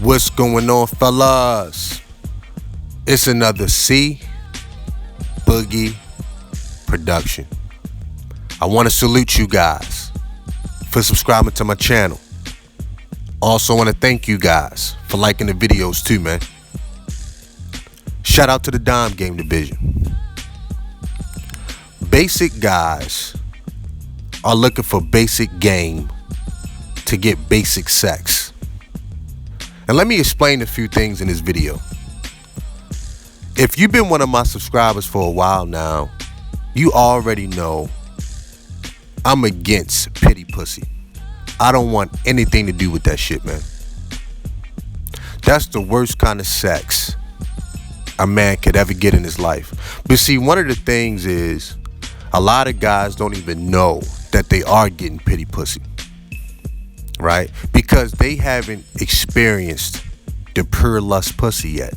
What's going on, fellas? It's another Boogie production. I want to salute you guys for subscribing to my channel. Also want to thank you guys for liking the videos too, man. Shout out to the Dime Game Division. Basic guys are looking for basic game to get basic sex. And let me explain a few things in this video. If you've been one of my subscribers for a while now, you already know I'm against pity pussy. I don't want anything to do with that shit, man. That's the worst kind of sex a man could ever get in his life. But see, one of the things is a lot of guys don't even know that they are getting pity pussy. Right? Because they haven't experienced the pure lust pussy yet.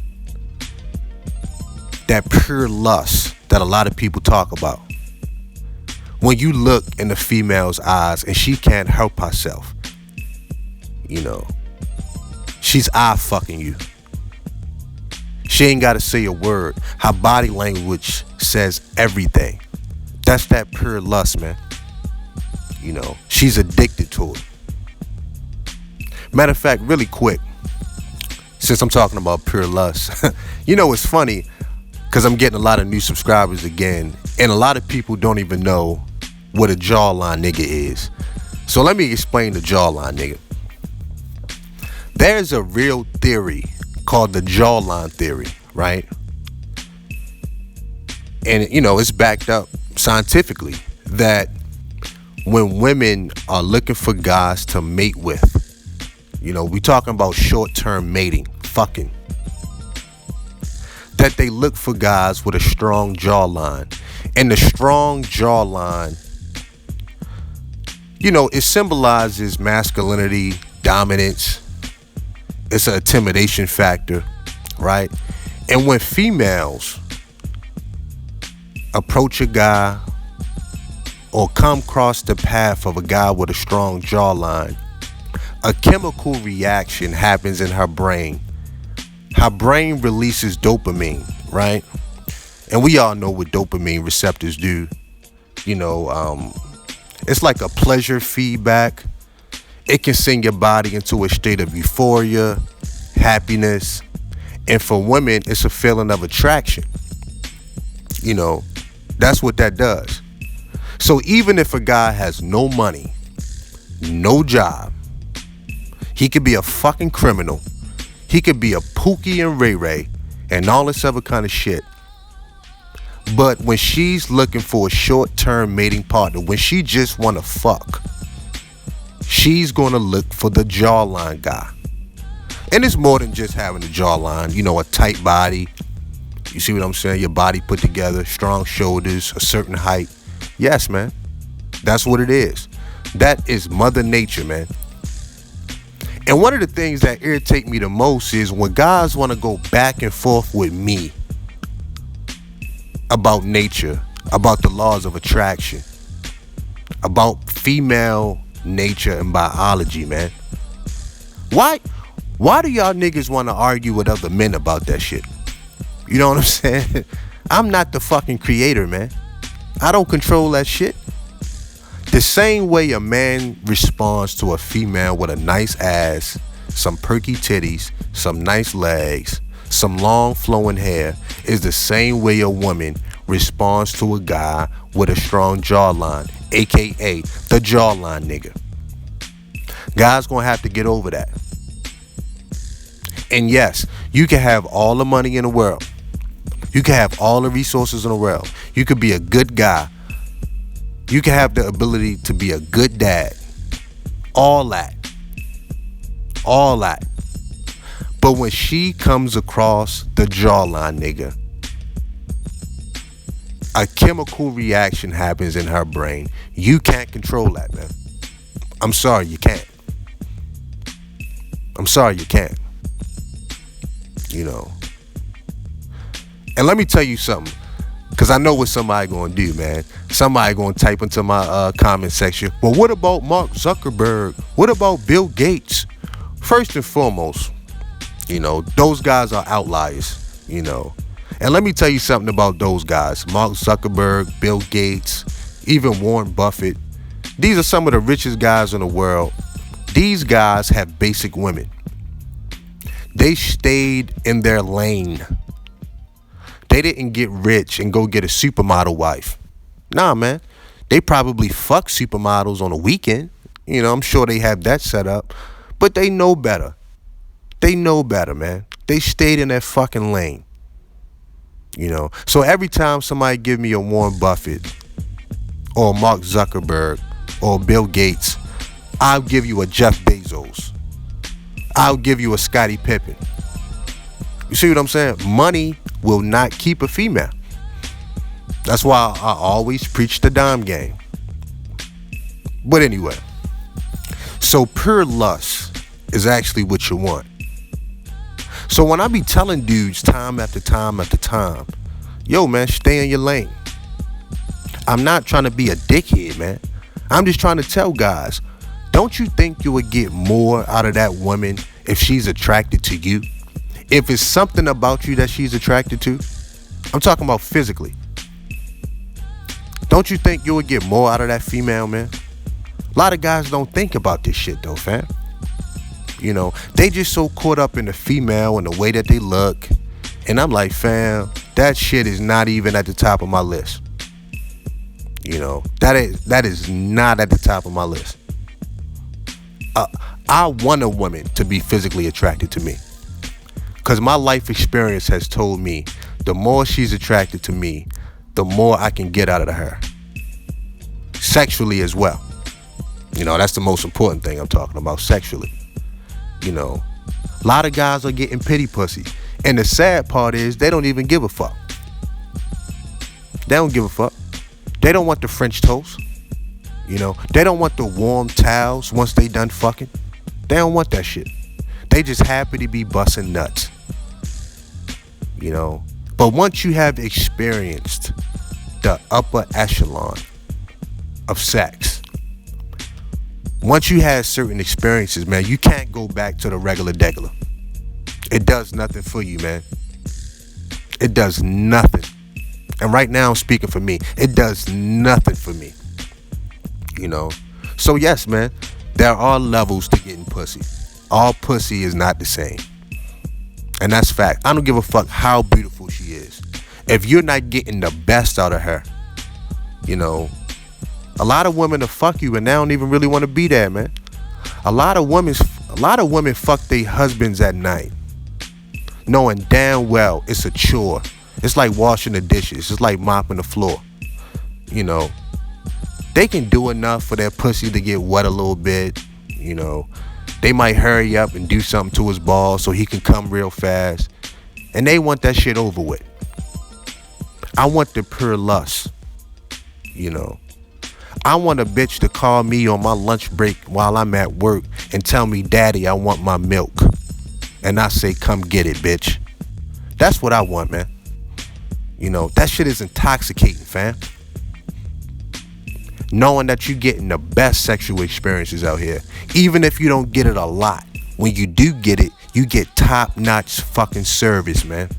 That pure lust that a lot of people talk about. When you look in the female's eyes and she can't help herself, you know, she's eye fucking you. She ain't got to say a word. Her body language says everything. That's that pure lust, man. You know, she's addicted to it. Matter of fact, really quick, since I'm talking about pure lust, you know, it's funny because I'm getting a lot of new subscribers again, and a lot of people don't even know what a jawline nigga is. So let me explain the jawline nigga. There's a real theory called the jawline theory, right? And, you know, it's backed up scientifically that when women are looking for guys to mate with, you know, we talking about short-term mating, fucking, that they look for guys with a strong jawline. And the strong jawline, you know, it symbolizes masculinity, dominance. It's an intimidation factor, right? And when females approach a guy or come across the path of a guy with a strong jawline, a chemical reaction happens in her brain. Her brain releases dopamine, right? And we all know what dopamine receptors do. You know, it's like a pleasure feedback. It can send your body into a state of euphoria, happiness. And for women, it's a feeling of attraction. You know, that's what that does. So even if a guy has no money, no job, he could be a fucking criminal. He could be a Pookie and Ray Ray and all this other kind of shit. But when she's looking for a short-term mating partner, when she just want to fuck, she's going to look for the jawline guy. And it's more than just having a jawline. You know, a tight body. You see what I'm saying? Your body put together, strong shoulders, a certain height. Yes, man. That's what it is. That is Mother Nature, man. And one of the things that irritate me the most is when guys want to go back and forth with me about nature, about the laws of attraction, about female nature and biology, man. Why do y'all niggas want to argue with other men about that shit? You know what I'm saying? I'm not the fucking creator, man. I don't control that shit. The same way a man responds to a female with a nice ass, some perky titties, some nice legs, some long flowing hair is the same way a woman responds to a guy with a strong jawline, aka the jawline nigga. Guys gonna have to get over that. And yes, you can have all the money in the world. You can have all the resources in the world. You could be a good guy. You can have the ability to be a good dad. All that. All that. But when she comes across the jawline nigga, a chemical reaction happens in her brain. You can't control that, man. I'm sorry, you can't. I'm sorry, you can't. You know. And let me tell you something. Because I know what somebody going to do, man. Somebody going to type into my comment section, well, what about Mark Zuckerberg? What about Bill Gates? First and foremost, Those guys are outliers. And let me tell you something about those guys. Mark Zuckerberg, Bill Gates, even Warren Buffett. These are some of the richest guys in the world. These guys have basic women. They stayed in their lane. They didn't get rich and go get a supermodel wife. Nah, man. They probably fuck supermodels on a weekend. I'm sure they have that set up. But they know better. They know better, man. They stayed in their fucking lane. So every time somebody give me a Warren Buffett or Mark Zuckerberg or Bill Gates, I'll give you a Jeff Bezos. I'll give you a Scottie Pippen. You see what I'm saying? Money will not keep a female. That's why I always preach the dime game. But anyway, so pure lust is actually what you want. So when I be telling dudes time after time after time, yo, man, stay in your lane. I'm not trying to be a dickhead, man. I'm just trying to tell guys, don't you think you would get more out of that woman if she's attracted to you? If it's something about you that she's attracted to? I'm talking about physically. Don't you think you would get more out of that female, man? A lot of guys don't think about this shit though, fam. They just so caught up in the female and the way that they look. And I'm like, fam, that shit is not even at the top of my list. That is not at the top of my list. I want a woman to be physically attracted to me. Because my life experience has told me the more she's attracted to me, the more I can get out of her. Sexually as well. That's the most important thing I'm talking about, sexually. A lot of guys are getting pity pussy. And the sad part is they don't even give a fuck. They don't give a fuck. They don't want the French toast. They don't want the warm towels once they done fucking. They don't want that shit. They just happy to be busting nuts. But once you have experienced the upper echelon of sex, once you have certain experiences, man, you can't go back to the regular degular. It does nothing for you, man. It does nothing. And right now I'm speaking for me. It does nothing for me. So yes, man, there are levels to getting pussy. All pussy is not the same. And that's fact. I don't give a fuck how beautiful she is. If you're not getting the best out of her, a lot of women will fuck you and they don't even really want to be there, man. A lot of women fuck their husbands at night, knowing damn well it's a chore. It's like washing the dishes. It's like mopping the floor. They can do enough for their pussy to get wet a little bit. They might hurry up and do something to his balls so he can come real fast. And they want that shit over with. I want the pure lust. I want a bitch to call me on my lunch break while I'm at work and tell me, Daddy, I want my milk. And I say, come get it, bitch. That's what I want, man. That shit is intoxicating, fam. Knowing that you're getting the best sexual experiences out here. Even if you don't get it a lot. When you do get it, you get top-notch fucking service, man.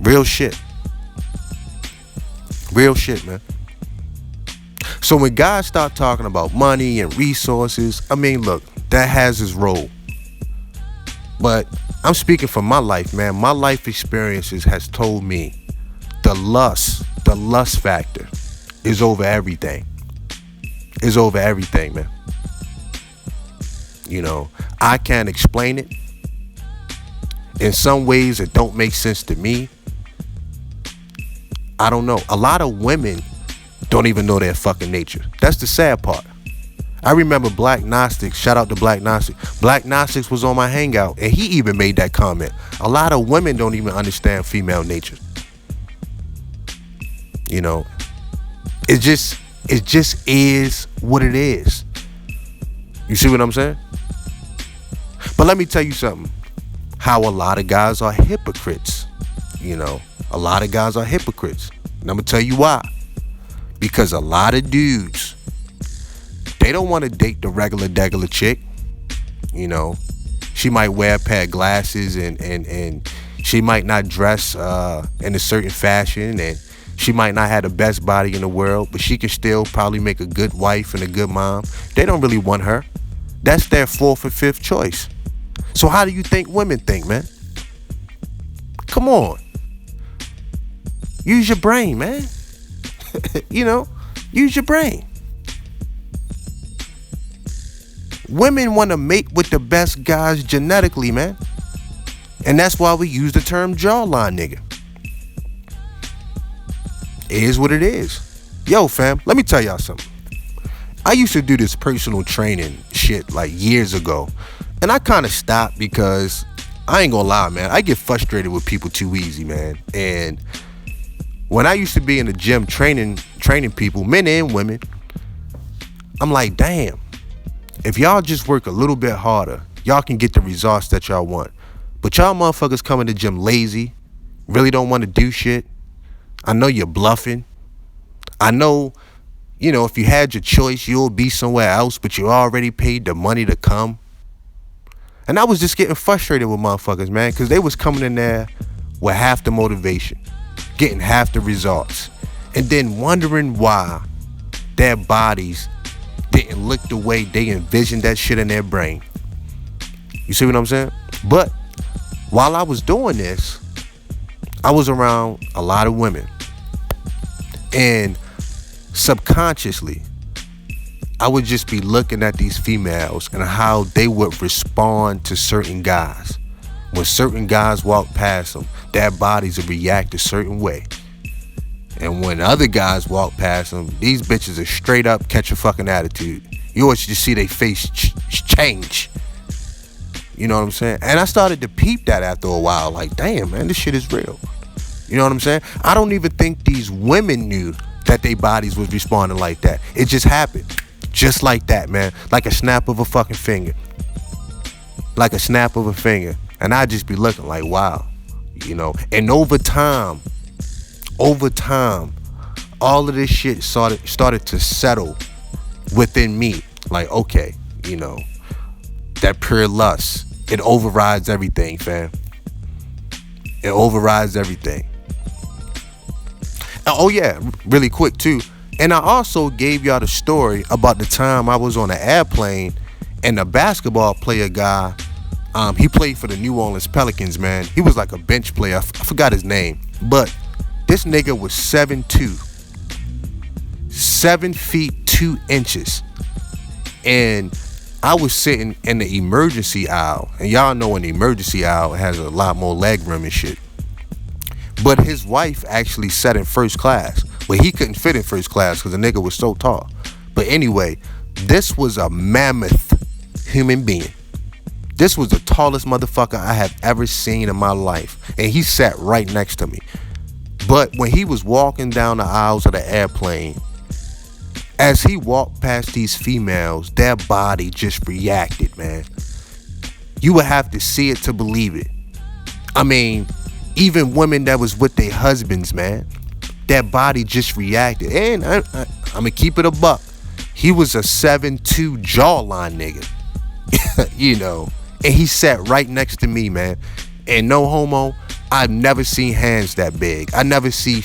Real shit. Real shit, man. So when guys start talking about money and resources, look, that has its role. But I'm speaking from my life, man. My life experiences has told me the lust factor is over everything. Is over everything, man. I can't explain it. In some ways, it don't make sense to me. I don't know. A lot of women don't even know their fucking nature. That's the sad part. I remember Black Gnostics. Shout out to Black Gnostics. Black Gnostics was on my hangout, and he even made that comment. A lot of women don't even understand female nature. It just is what it is. You see what I'm saying? But let me tell you something. How a lot of guys are hypocrites. A lot of guys are hypocrites. And I'm going to tell you why. Because a lot of dudes, they don't want to date the regular degular chick. She might wear a pair of glasses and she might not dress in a certain fashion, and she might not have the best body in the world, but she can still probably make a good wife and a good mom. They don't really want her. That's their fourth or fifth choice. So how do you think women think, man? Come on. Use your brain, man. Use your brain. Women want to mate with the best guys genetically, man. And that's why we use the term jawline, nigga. It is what it is. Yo, fam, let me tell y'all something. I used to do this personal training shit like years ago. And I kind of stopped because I ain't gonna lie, man. I get frustrated with people too easy, man. And when I used to be in the gym training people, men and women, I'm like, damn, if y'all just work a little bit harder, y'all can get the results that y'all want. But y'all motherfuckers come in the gym lazy, really don't want to do shit. I know you're bluffing. I know, if you had your choice, you'll be somewhere else, but you already paid the money to come. And I was just getting frustrated with motherfuckers, man, because they was coming in there with half the motivation, getting half the results, and then wondering why their bodies didn't look the way they envisioned that shit in their brain. You see what I'm saying? But while I was doing this, I was around a lot of women. And subconsciously, I would just be looking at these females and how they would respond to certain guys. When certain guys walk past them, their bodies would react a certain way. And when other guys walk past them, these bitches are straight up catch a fucking attitude. You always just see their face change. You know what I'm saying? And I started to peep that after a while. Like, damn, man, this shit is real. You know what I'm saying? I don't even think these women knew that their bodies was responding like that. It just happened. Just like that, man. Like a snap of a fucking finger. Like a snap of a finger. And I just be looking like, wow. And over time, all of this shit started to settle within me. Like, okay, that pure lust, it overrides everything, fam. It overrides everything. Oh yeah, really quick too. And I also gave y'all the story about the time I was on an airplane and a basketball player guy, he played for the New Orleans Pelicans, man. He was like a bench player. I forgot his name. But this nigga was 7'2". 7 feet 2 inches. And I was sitting in the emergency aisle. And y'all know in the emergency aisle it has a lot more leg room and shit. But his wife actually sat in first class. But he couldn't fit in first class because the nigga was so tall. But anyway, this was a mammoth human being. This was the tallest motherfucker I have ever seen in my life. And he sat right next to me. But when he was walking down the aisles of the airplane, as he walked past these females, their body just reacted, man. You would have to see it to believe it. I mean, even women that was with their husbands, man, their body just reacted. And I'm gonna keep it a buck. He was a 7'2" jawline nigga. And he sat right next to me, man. And no homo, I've never seen hands that big. I've never seen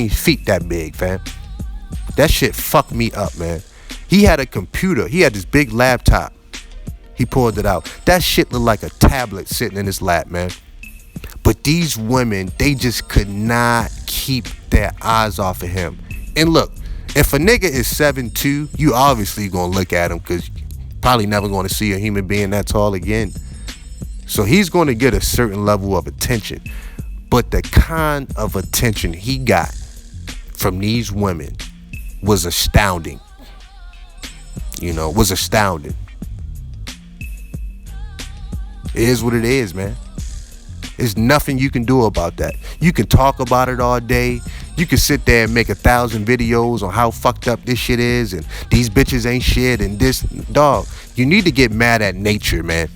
feet that big, fam. That shit fucked me up, man. He had a computer. He had this big laptop. He pulled it out. That shit looked like a tablet sitting in his lap, man. But these women, they just could not keep their eyes off of him. And look, if a nigga is 7'2", you obviously gonna look at him because probably never gonna see a human being that tall again. So he's gonna get a certain level of attention. But the kind of attention he got from these women was astounding. Was astounding. It is what it is, man. There's nothing you can do about that. You can talk about it all day. You can sit there and make 1,000 videos on how fucked up this shit is and these bitches ain't shit and this. Dog, you need to get mad at nature, man.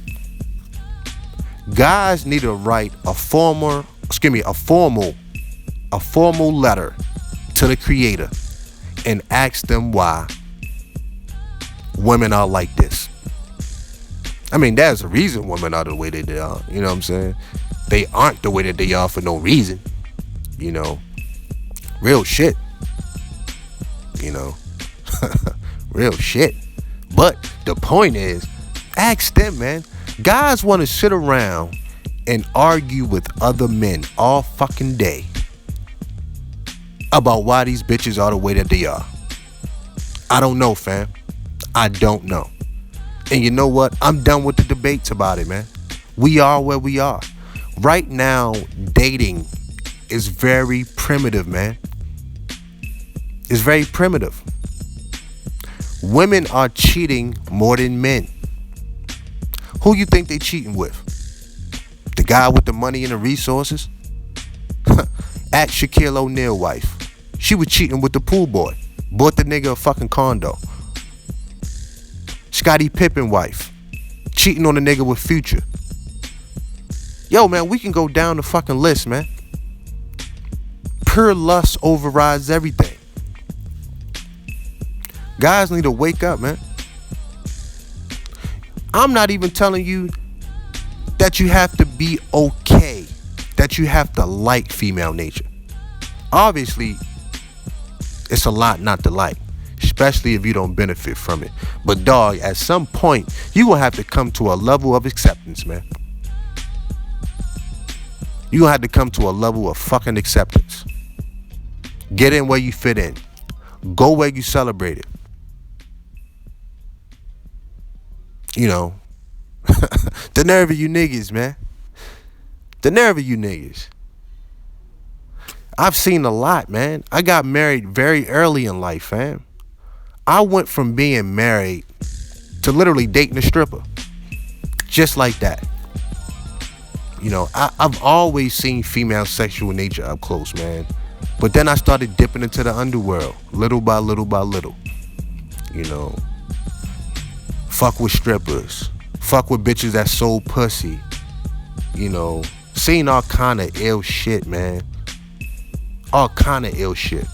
Guys need to write a formal letter to the creator and ask them why women are like this. I mean, there's a reason women are the way that they are. You know what I'm saying? They aren't the way that they are for no reason. You know, real shit. You know, real shit. But the point is, ask them, man. Guys want to sit around and argue with other men all fucking day about why these bitches are the way that they are. I don't know, fam. I don't know. And you know what? I'm done with the debates about it, man. We are where we are. Right now, dating is very primitive, man. It's very primitive. Women are cheating more than men. Who you think they cheating with? The guy with the money and the resources? Ask Shaquille O'Neal wife. She was cheating with the pool boy. Bought the nigga a fucking condo. Scottie Pippen wife. Cheating on the nigga with Future. Yo, man, we can go down the fucking list, man. Pure lust overrides everything. Guys need to wake up, man. I'm not even telling you that you have to be okay, that you have to like female nature. Obviously, it's a lot not to like, especially if you don't benefit from it. But dog, at some point, you gonna have to come to a level of acceptance, man. You gonna have to come to a level of fucking acceptance. Get in where you fit in. Go where you celebrate it. You know, the nerve of you niggas, man. The nerve of you niggas. I've seen a lot, man. I got married very early in life, fam. I went from being married to literally dating a stripper. Just like that. You know, I've always seen female sexual nature up close, man. But then I started dipping into the underworld, little by little by little. You know, fuck with strippers. Fuck with bitches that sold pussy. You know, seen all kind of ill shit, man. All kind of ill shit.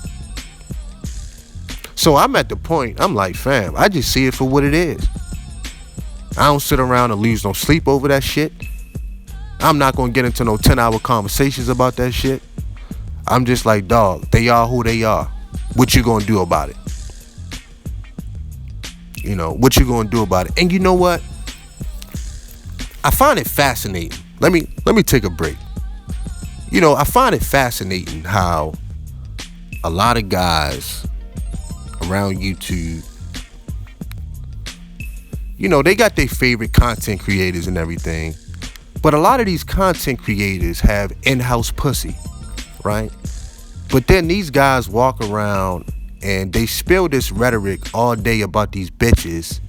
So I'm at the point, I'm like, fam, I just see it for what it is. I don't sit around and lose no sleep over that shit. I'm not gonna get into no 10-hour conversations about that shit. I'm just like, dog, they are who they are. What you gonna do about it? You know, what you gonna do about it? And you know what? I find it fascinating. Let me take a break. You know, I find it fascinating how a lot of guys around YouTube, you know, they got their favorite content creators and everything. But a lot of these content creators have in-house pussy, right? But then these guys walk around and they spill this rhetoric all day about these bitches.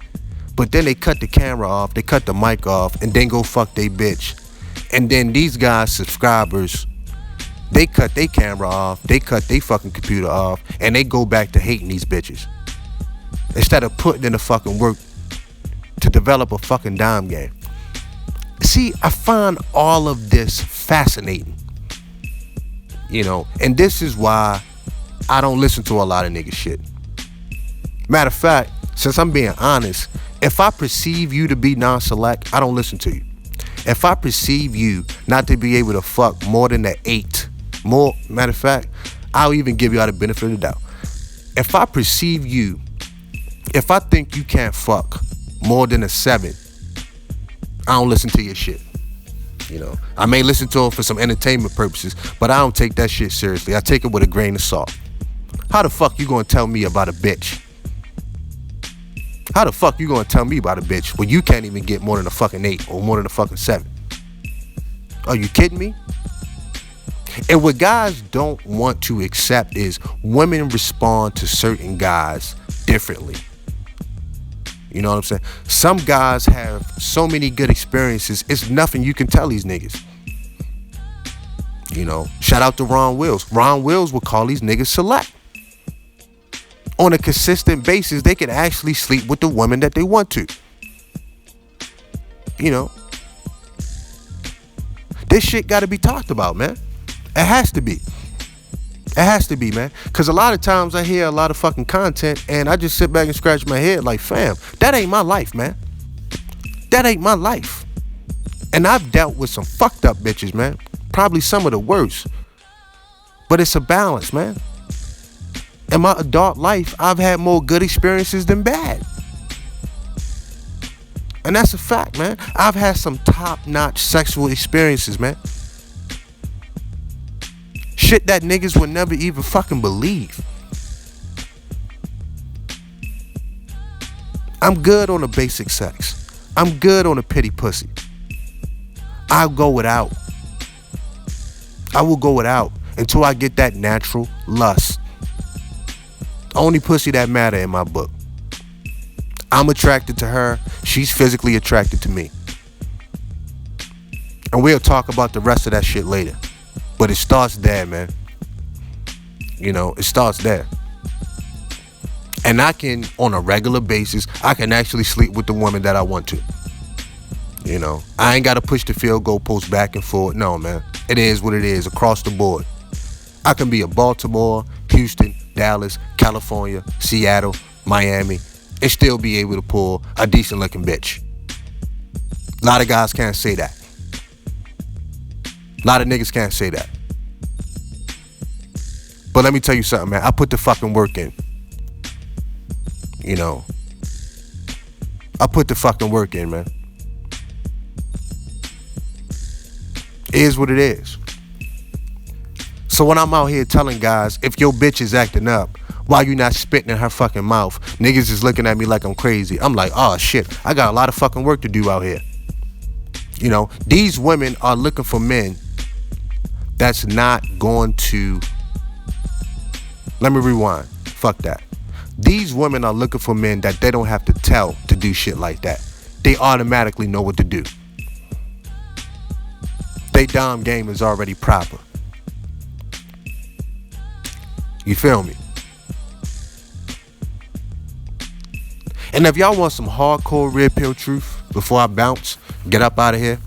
But then they cut the camera off, they cut the mic off, and then go fuck they bitch. And then these guys, subscribers, they cut their camera off, they cut their fucking computer off, and they go back to hating these bitches. Instead of putting in the fucking work to develop a fucking dime game. See, I find all of this fascinating. You know, and this is why I don't listen to a lot of nigga shit. Matter of fact, since I'm being honest, if I perceive you to be non-select, I don't listen to you. If I perceive you not to be able to fuck more than an 8, matter of fact, I'll even give you all the benefit of the doubt. If I perceive you, if I think you can't fuck more than a 7, I don't listen to your shit. You know, I may listen to it for some entertainment purposes, but I don't take that shit seriously. I take it with a grain of salt. How the fuck you gonna tell me about a bitch? How the fuck you gonna tell me about a bitch when you can't even get more than a fucking 8 or more than a fucking 7? Are you kidding me? And what guys don't want to accept is women respond to certain guys differently. You know what I'm saying? Some guys have so many good experiences, it's nothing you can tell these niggas. You know, shout out to Ron Wills. Ron Wills would call these niggas select. On a consistent basis, they can actually sleep with the women that they want to. You know, this shit got to be talked about, man. It has to be. It has to be, man. Because a lot of times I hear a lot of fucking content and I just sit back and scratch my head like, fam, that ain't my life, man. That ain't my life. And I've dealt with some fucked up bitches, man. Probably some of the worst. But it's a balance, man. In my adult life, I've had more good experiences than bad. And that's a fact, man. I've had some top-notch sexual experiences, man. Shit that niggas would never even fucking believe. I'm good on the basic sex. I'm good on the pity pussy. I'll go without. I will go without until I get that natural lust. Only pussy that matter in my book. I'm attracted to her. She's physically attracted to me. And we'll talk about the rest of that shit later. But it starts there, man. You know, it starts there. And I can, on a regular basis, I can actually sleep with the woman that I want to. You know, I ain't got to push the field goal post back and forth. No, man. It is what it is across the board. I can be a Baltimore, Houston, Dallas, California, Seattle, Miami, and still be able to pull a decent looking bitch. A lot of guys can't say that. A lot of niggas can't say that. But let me tell you something, man. I put the fucking work in. You know, I put the fucking work in, man. It is what it is. So when I'm out here telling guys, if your bitch is acting up, why you not spitting in her fucking mouth? Niggas is looking at me like I'm crazy. I'm like, oh shit, I got a lot of fucking work to do out here. You know, these women are looking for men that's not going to... Let me rewind. Fuck that. These women are looking for men that they don't have to tell to do shit like that. They automatically know what to do. They dom game is already proper. You feel me? And if y'all want some hardcore red pill truth before I bounce, get up out of here.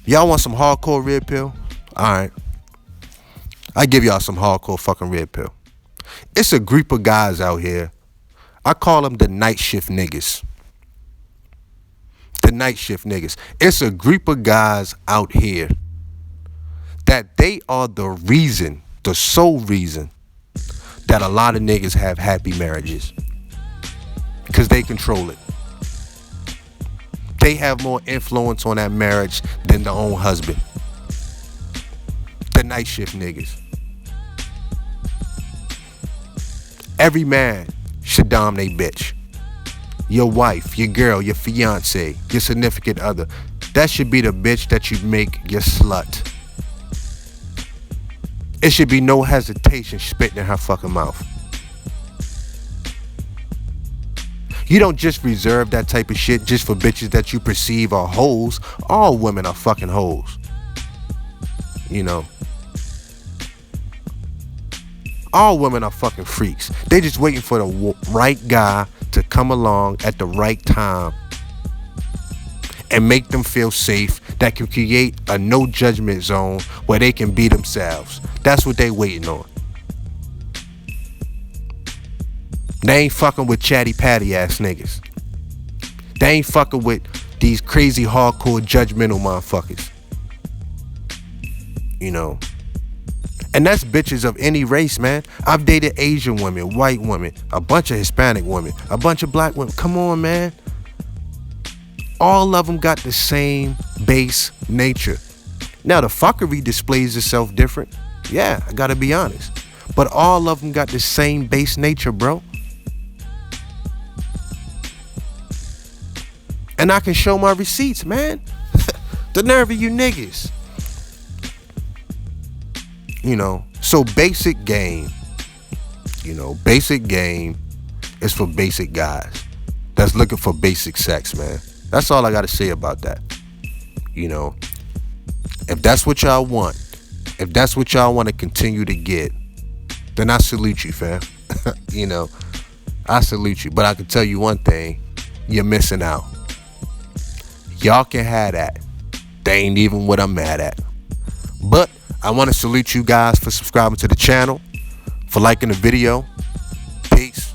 Y'all want some hardcore red pill? Alright. I give y'all some hardcore fucking red pill. It's a group of guys out here. I call them the night shift niggas. The night shift niggas. It's a group of guys out here that they are the reason, the sole reason that a lot of niggas have happy marriages. Because they control it. They have more influence on that marriage than the own husband. The night shift niggas. Every man should dominate bitch. Your wife, your girl, your fiance, your significant other. That should be the bitch that you make your slut. It should be no hesitation spitting in her fucking mouth. You don't just reserve that type of shit just for bitches that you perceive are hoes. All women are fucking hoes. You know. All women are fucking freaks. They just waiting for the right guy to come along at the right time and make them feel safe, that can create a no judgment zone where they can be themselves. That's what they waiting on. They ain't fucking with chatty patty ass niggas. They ain't fucking with these crazy hardcore judgmental motherfuckers. You know. And that's bitches of any race, man. I've dated Asian women, white women, a bunch of Hispanic women, a bunch of black women. Come on, man. All of them got the same base nature. Now, the fuckery displays itself different. Yeah, I gotta be honest. But all of them got the same base nature, bro. And I can show my receipts, man. The nerve of you niggas. You know, so basic game. You know, basic game is for basic guys that's looking for basic sex, man. That's all I got to say about that. You know, if that's what y'all want, if that's what y'all want to continue to get, then I salute you, fam. You know, I salute you. But I can tell you one thing, you're missing out. Y'all can have that. They ain't even what I'm mad at. But I want to salute you guys for subscribing to the channel, for liking the video. Peace.